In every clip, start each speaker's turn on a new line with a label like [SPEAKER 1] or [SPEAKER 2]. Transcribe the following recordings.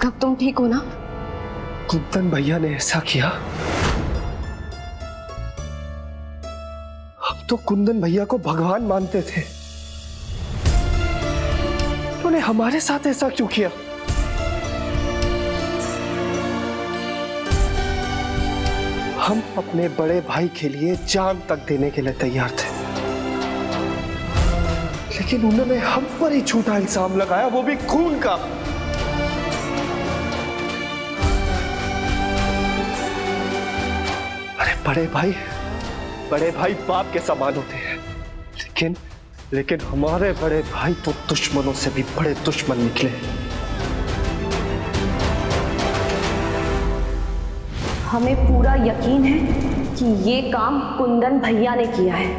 [SPEAKER 1] राघव तुम ठीक हो ना?
[SPEAKER 2] कुंदन भैया ने ऐसा किया? हम तो कुंदन भैया को भगवान मानते थे, उन्होंने हमारे साथ ऐसा क्यों किया? हम अपने बड़े भाई के लिए जान तक देने के लिए तैयार थे, लेकिन उन्होंने हम पर ही झूठा इल्जाम लगाया, वो भी खून का। अरे बड़े भाई बाप के समान होते हैं, लेकिन हमारे बड़े भाई तो दुश्मनों से भी बड़े दुश्मन निकले।
[SPEAKER 1] हमें पूरा यकीन है कि ये काम कुंदन भैया ने किया है।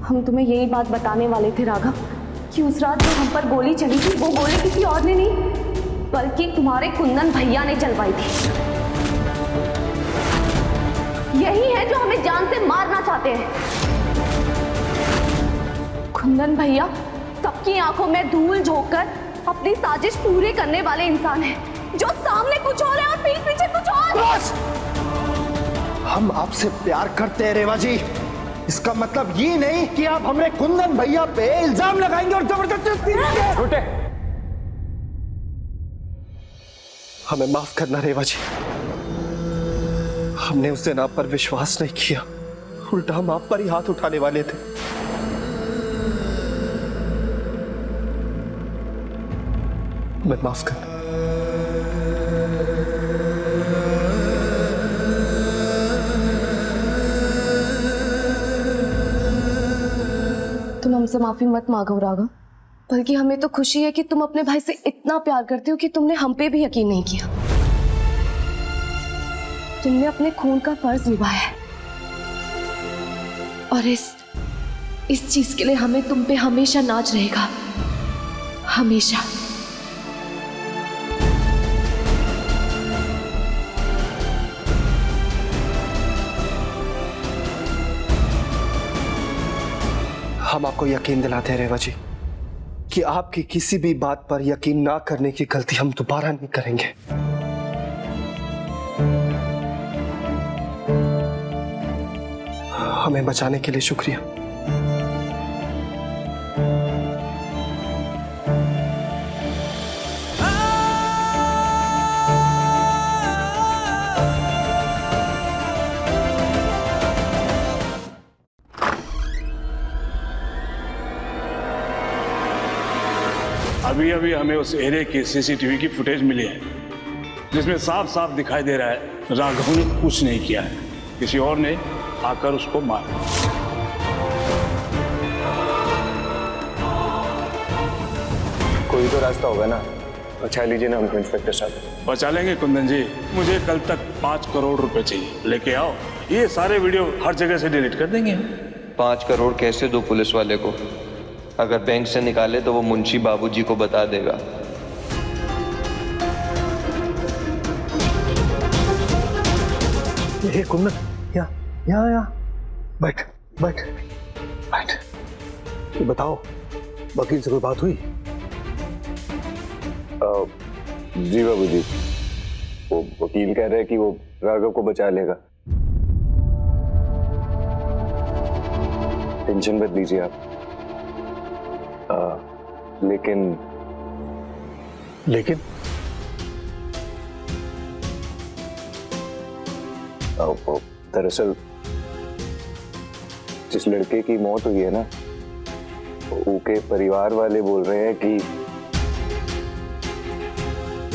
[SPEAKER 1] हम तुम्हें यही बात बताने वाले थे राघव कि उस रात जो हम पर गोली चली थी वो गोली किसी और ने नहीं बल्कि तुम्हारे कुंदन भैया ने चलवाई थी। यही है जो हमें जान से मारना चाहते हैं। कुंदन भैया सबकी आंखों में धूल झोंककर अपनी साजिश पूरी करने वाले इंसान हैं, जो सामने कुछ और है और पीठ पीछे कुछ और।
[SPEAKER 2] बस! हम आपसे प्यार करते हैं रेवा जी, इसका मतलब ये नहीं कि आप हमें कुंदन भैया पे इल्जाम लगाएंगे और जबरदस्ती। छोटे, हमें माफ करना रेवा जी, हमने उस दिन आप पर विश्वास नहीं किया, उल्टा हम आप पर ही हाथ उठाने वाले थे। हमें माफ करना।
[SPEAKER 1] तुम हमसे माफी मत मांगो राघव, बल्कि हमें तो खुशी है कि तुम अपने भाई से इतना प्यार करते हो कि तुमने हम पे भी यकीन नहीं किया। तुमने अपने खून का फर्ज निभाया है और इस चीज के लिए हमें तुम पे हमेशा नाज रहेगा, हमेशा।
[SPEAKER 2] हम आपको यकीन दिलाते हैं रेवा जी कि आपकी किसी भी बात पर यकीन ना करने की गलती हम दोबारा नहीं करेंगे। हमें बचाने के लिए शुक्रिया।
[SPEAKER 3] अभी हमें उस एरिया की सीसीटीवी की फुटेज मिली है, जिसमें साफ साफ दिखाई दे रहा है राघव ने कुछ नहीं किया है, किसी और ने आकर उसको मारा।
[SPEAKER 4] कोई तो रास्ता होगा ना, बचा लीजिए ना हमको इंस्पेक्टर साहब।
[SPEAKER 3] बचा लेंगे कुंदन जी, मुझे कल तक 5 करोड़ रुपए चाहिए, लेके आओ। ये सारे वीडियो हर जगह से डिलीट कर देंगे।
[SPEAKER 4] 5 करोड़ कैसे दो पुलिस वाले को? अगर बैंक से निकाले तो वो मुंशी बाबूजी को बता देगा।
[SPEAKER 2] ये कुंदन, यहाँ बैठ। ये बताओ, वकील से कोई बात हुई?
[SPEAKER 4] जी बाबूजी, वो वकील कह रहे हैं कि वो राघव को बचा लेगा। टेंशन मत लीजिए आप। लेकिन दरअसल जिस लड़के की मौत हुई है ना, उनके परिवार वाले बोल रहे हैं कि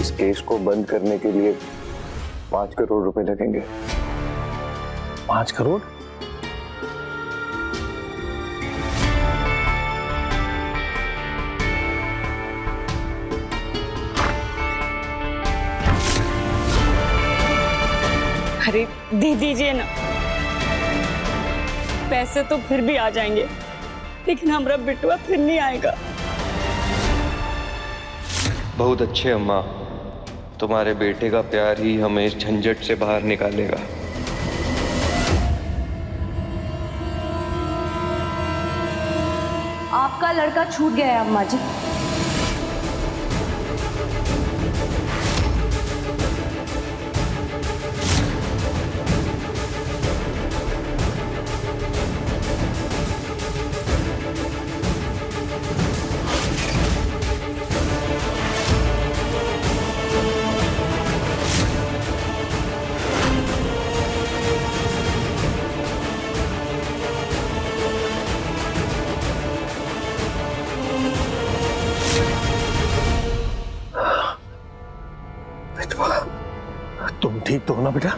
[SPEAKER 4] इस केस को बंद करने के लिए 5 करोड़ रुपए लगेंगे।
[SPEAKER 2] 5 करोड़?
[SPEAKER 5] अरे दे दीजिए ना, पैसे तो फिर भी आ जाएंगे, लेकिन हमारा बिटुआ फिर नहीं आएगा।
[SPEAKER 4] बहुत अच्छे अम्मा, तुम्हारे बेटे का प्यार ही हमें इस झंझट से बाहर निकालेगा।
[SPEAKER 1] आपका लड़का छूट गया है अम्मा जी।
[SPEAKER 2] हो ना बेटा?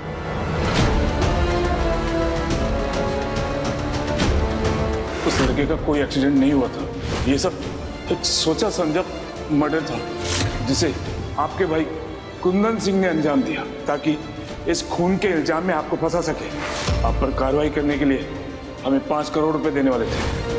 [SPEAKER 3] उस लड़के का कोई एक्सीडेंट नहीं हुआ था। ये सब एक सोचा समझा मर्डर था जिसे आपके भाई कुंदन सिंह ने अंजाम दिया ताकि इस खून के इल्जाम में आपको फंसा सके। आप पर कार्रवाई करने के लिए हमें 5 करोड़ रुपए देने वाले थे।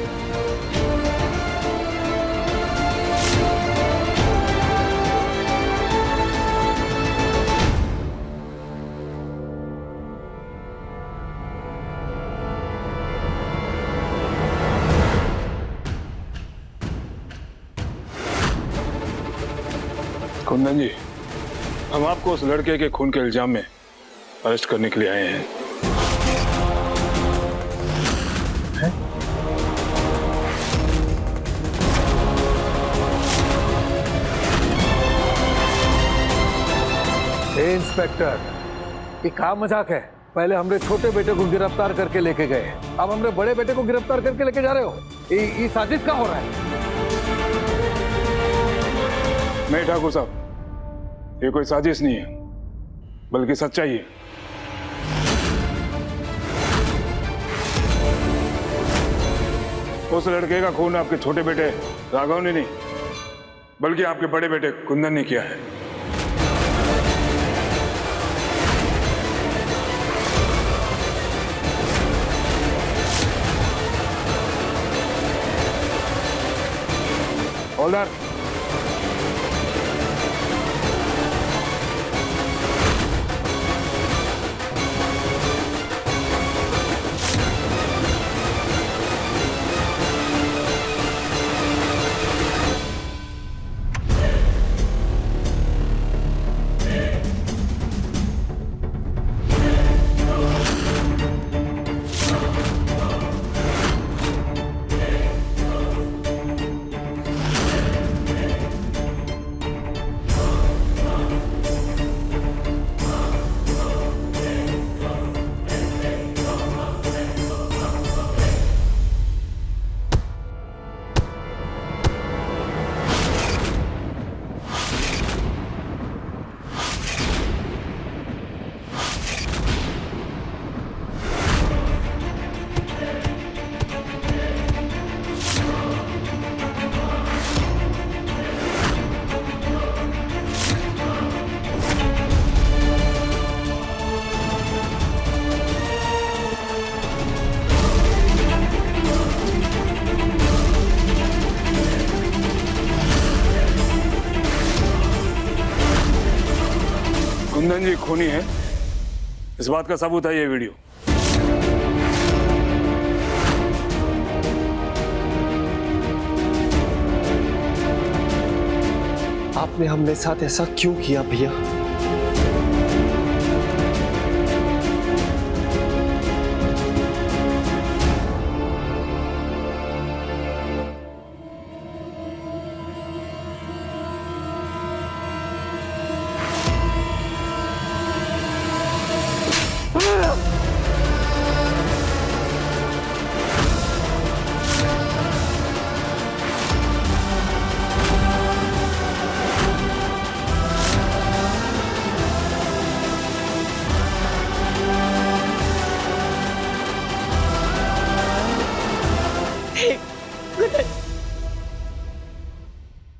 [SPEAKER 3] कुंदन जी, हम आपको उस लड़के के खून के इल्जाम में अरेस्ट करने के लिए आए हैं।
[SPEAKER 6] इंस्पेक्टर, ये क्या मजाक है? पहले हमरे छोटे बेटे को गिरफ्तार करके लेके गए, अब हमरे बड़े बेटे को गिरफ्तार करके लेके जा रहे हो। ये साजिश क्या हो रहा है?
[SPEAKER 3] नहीं ठाकुर साहब, ये कोई साजिश नहीं है बल्कि सच्चाई है। उस लड़के का खून आपके छोटे बेटे राघव ने नहीं बल्कि आपके बड़े बेटे कुंदन ने किया है। हवलदार, कुंदन जी खूनी है, इस बात का सबूत है ये वीडियो।
[SPEAKER 2] आपने हमने साथ ऐसा क्यों किया भैया?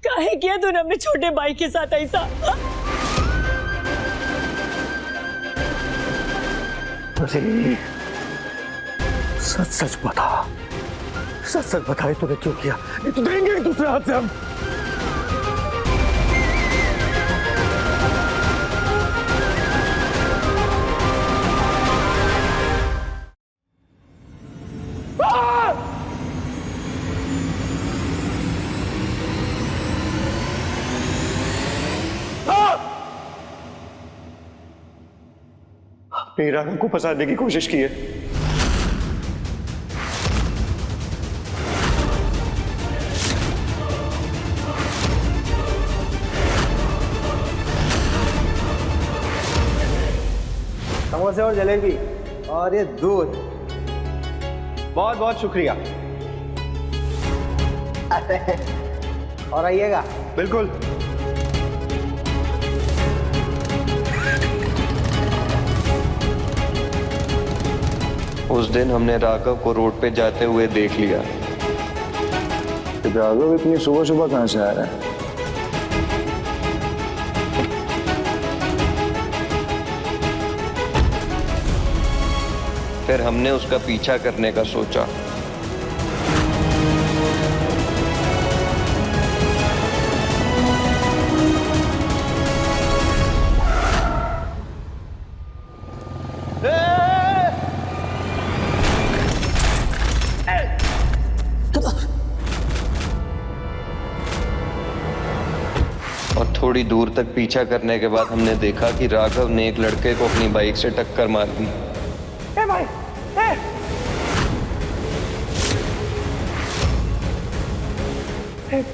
[SPEAKER 5] काहे किया तूने अपने छोटे भाई के साथ ऐसा?
[SPEAKER 6] अरे सच सच बता, सच सच बता, ये तूने क्यों किया? ये तो देंगे एक दूसरे हाथ से हम।
[SPEAKER 2] आपने राघव को फंसाने की कोशिश की है।
[SPEAKER 7] समोसे और जलेबी और ये दूध, बहुत बहुत शुक्रिया। और आइएगा।
[SPEAKER 2] बिल्कुल।
[SPEAKER 4] उस दिन हमने राघव को रोड पे जाते हुए देख लिया।
[SPEAKER 2] राघव इतनी सुबह सुबह कहाँ से आ रहा है?
[SPEAKER 4] फिर हमने उसका पीछा करने का सोचा। और थोड़ी दूर तक पीछा करने के बाद हमने देखा कि राघव ने एक लड़के को अपनी बाइक से टक्कर मार दी।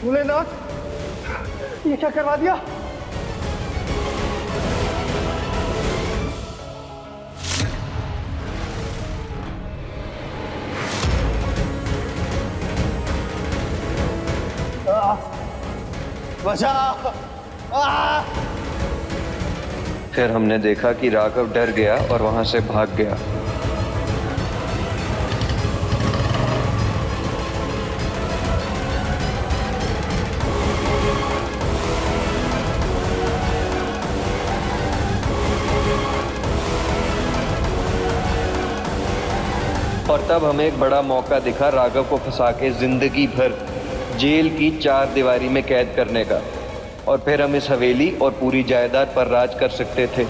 [SPEAKER 2] भोलेनाथ, ये क्या करवा दिया? बचाओ!
[SPEAKER 4] फिर हमने देखा कि राघव डर गया और वहां से भाग गया। और तब हमें एक बड़ा मौका दिखा राघव को फंसा के जिंदगी भर जेल की 4 दीवारी में कैद करने का, और फिर हम इस हवेली और पूरी जायदाद पर राज कर सकते थे।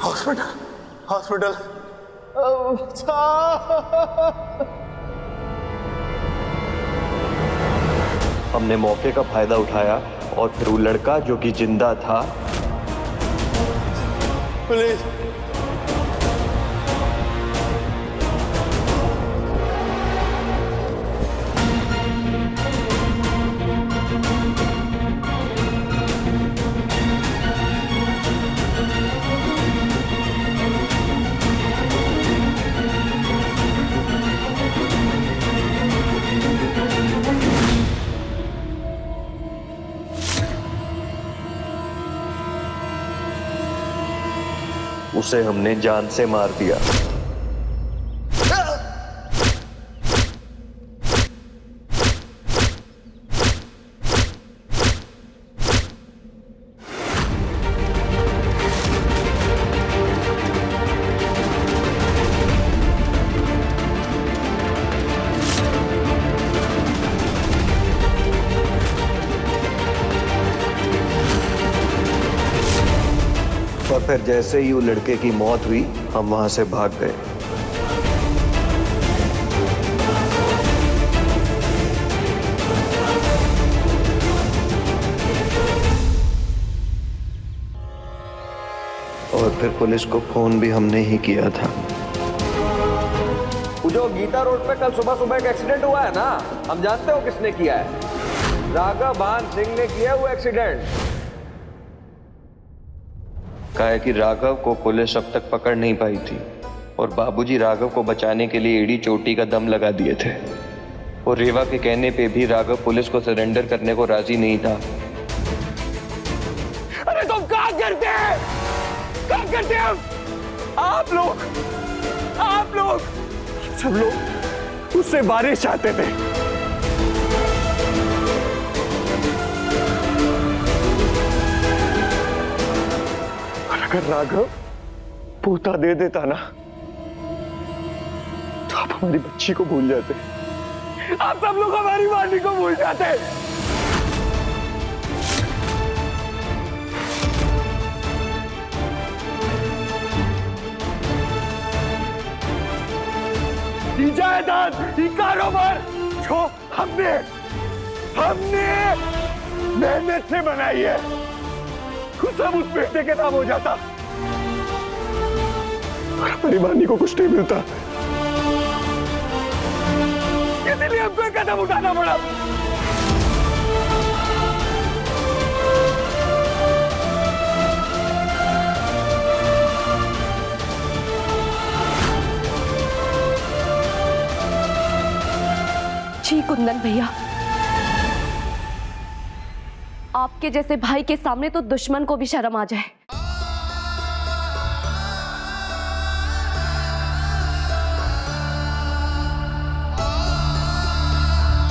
[SPEAKER 2] हॉस्पिटल, हॉस्पिटल,
[SPEAKER 4] हमने मौके का फायदा उठाया और फिर वो लड़का जो कि जिंदा था,
[SPEAKER 2] पुलिस!
[SPEAKER 4] उसे हमने जान से मार दिया। और फिर जैसे ही वो लड़के की मौत हुई, हम वहां से भाग गए। और फिर पुलिस को फोन भी हमने ही किया था।
[SPEAKER 6] वो जो गीता रोड पे कल सुबह सुबह एक एक्सीडेंट हुआ है ना, हम जानते हो किसने किया है। राघव भान सिंह ने किया वो एक्सीडेंट।
[SPEAKER 4] कहा है कि राघव को पुलिस अब तक पकड़ नहीं पाई थी और बाबूजी राघव को बचाने के लिए एड़ी चोटी का दम लगा दिए थे। और रेवा के कहने पे भी राघव पुलिस को सरेंडर करने को राजी नहीं था।
[SPEAKER 6] अरे तुम क्या करते हैं? क्या करते हैं आप लोग? सब लोग उससे बारिश चाहते थे। अगर राघव पोता दे देता ना, तो आप हमारी बच्ची को भूल जाते। आप सब लोग हमारी वाणी को भूल जाते। ये जायदाद, ये कारोबार जो हमने मेहनत से बनाई है, सब उस बेटे के नाम हो जाता और हमारी वाणी को कुछ नहीं मिलता। इसलिए हमको एक कदम उठाना पड़ा।
[SPEAKER 1] छी कुंदन भैया, आपके जैसे भाई के सामने तो दुश्मन को भी शर्म आ जाए।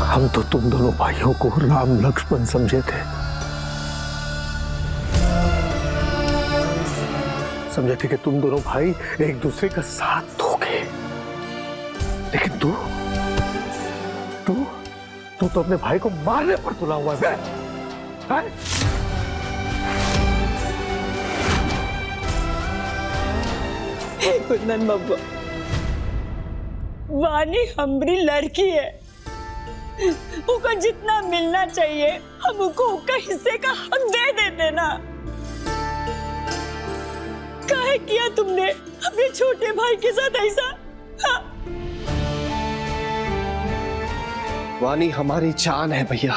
[SPEAKER 6] हम तो तुम दोनों भाइयों को राम लक्ष्मण समझे थे, समझे थे कि तुम दोनों भाई एक दूसरे का साथ दोगे, लेकिन तू तो अपने भाई को मारने पर तुला हुआ है।
[SPEAKER 5] हे कुंदन बब्बा, वानी हमारी लड़की है, उसको जितना मिलना चाहिए हम उसको उसका हिस्से का हक दे देते ना। काहे किया तुमने अपने छोटे भाई के साथ ऐसा? हाँ?
[SPEAKER 2] वानी हमारी जान है भैया।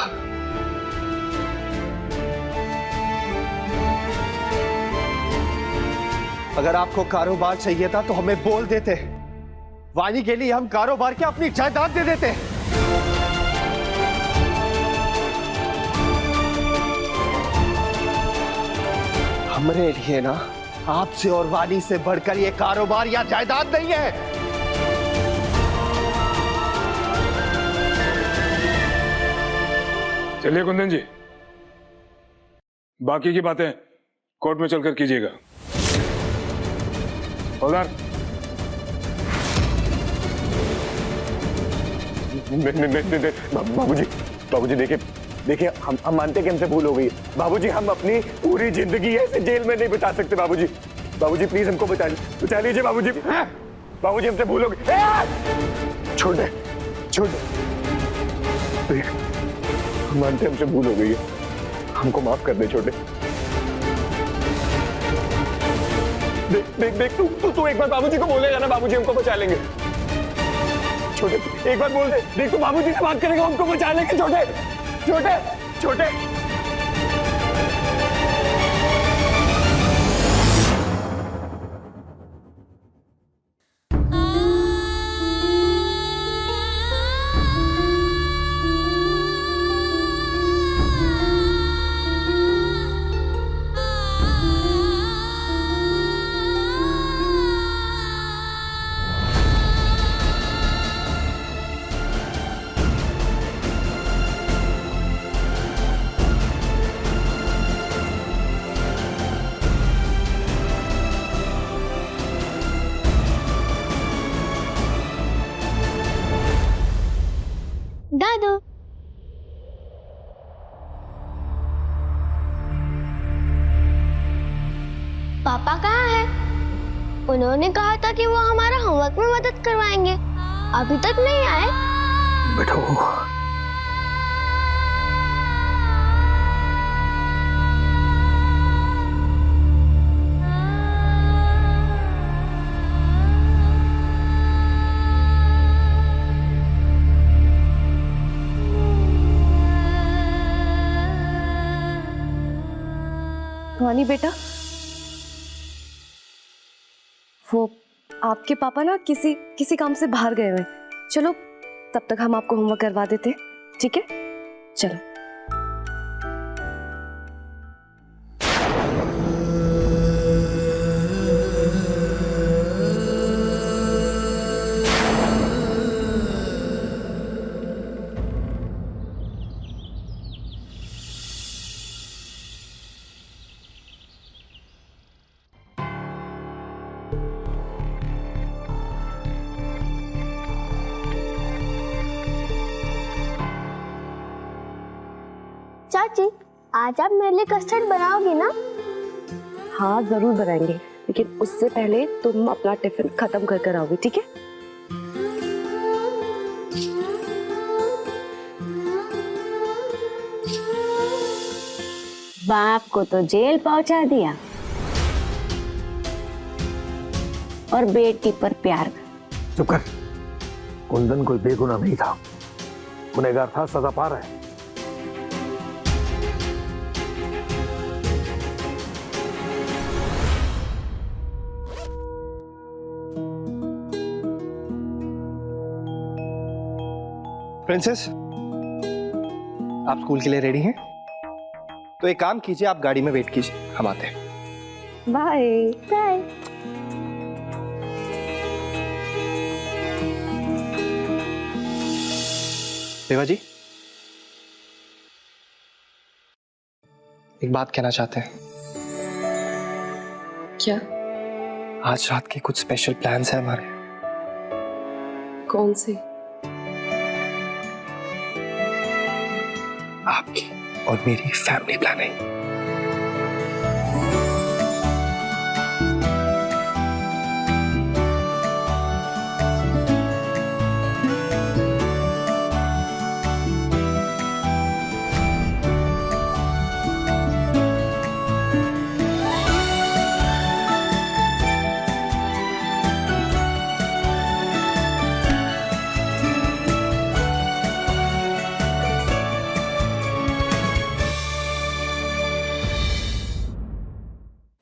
[SPEAKER 2] अगर आपको कारोबार चाहिए था तो हमें बोल देते, वानी के लिए हम कारोबार के अपनी जायदाद दे देते। हमारे लिए ना आपसे और वानी से बढ़कर ये कारोबार या जायदाद नहीं है।
[SPEAKER 3] चलिए कुंदन जी, बाकी की बातें कोर्ट में चलकर कीजिएगा। हवलदार,
[SPEAKER 8] बाबूजी देखिए हम मानते हैं कि हमसे भूल हो गई। बाबूजी हम अपनी पूरी जिंदगी ऐसे जेल में नहीं बिता सकते। बाबूजी प्लीज हमको बचा लीजिए बाबूजी हमसे भूल हो गई। छोड़ दे हम मानते हैं हमसे भूल हो गई है, हमको माफ कर दे छोटे। देख तू एक बार बाबूजी को बोलेगा ना, बाबूजी हमको बचा लेंगे। छोटे एक बार बोल दे, देख तू बाबूजी से बात करेगा, हमको बचा लेंगे छोटे।
[SPEAKER 9] दादू, पापा कहाँ है? उन्होंने कहा था कि वो हमारा होमवर्क में मदद करवाएंगे, अभी तक नहीं आए।
[SPEAKER 6] बेटा
[SPEAKER 1] वानी बेटा, वो आपके पापा ना किसी काम से बाहर गए हुए। चलो तब तक हम आपको होमवर्क करवा देते हैं, ठीक है? चलो।
[SPEAKER 9] चाची, आज आप मेरे लिए कस्टर्ड बनाओगी ना?
[SPEAKER 1] हाँ जरूर बनाएंगे, लेकिन उससे पहले तुम अपना टिफिन खत्म कर आओगे, ठीक है?
[SPEAKER 10] बाप को तो जेल पहुंचा दिया और बेटी पर प्यार।
[SPEAKER 6] चुप कर। कुंदन कोई बेगुनाह नहीं था, गुनहगार था, सजा पा रहा है।
[SPEAKER 2] प्रिंसेस,
[SPEAKER 7] आप स्कूल के लिए रेडी हैं? तो एक काम कीजिए, आप गाड़ी में वेट कीजिए, हम आते हैं।
[SPEAKER 1] Bye bye.
[SPEAKER 7] रेवा जी, एक बात कहना चाहते हैं।
[SPEAKER 1] क्या?
[SPEAKER 7] आज रात के कुछ स्पेशल प्लान्स हैं हमारे।
[SPEAKER 1] कौन से?
[SPEAKER 7] आपकी और मेरी फैमिली प्लानिंग।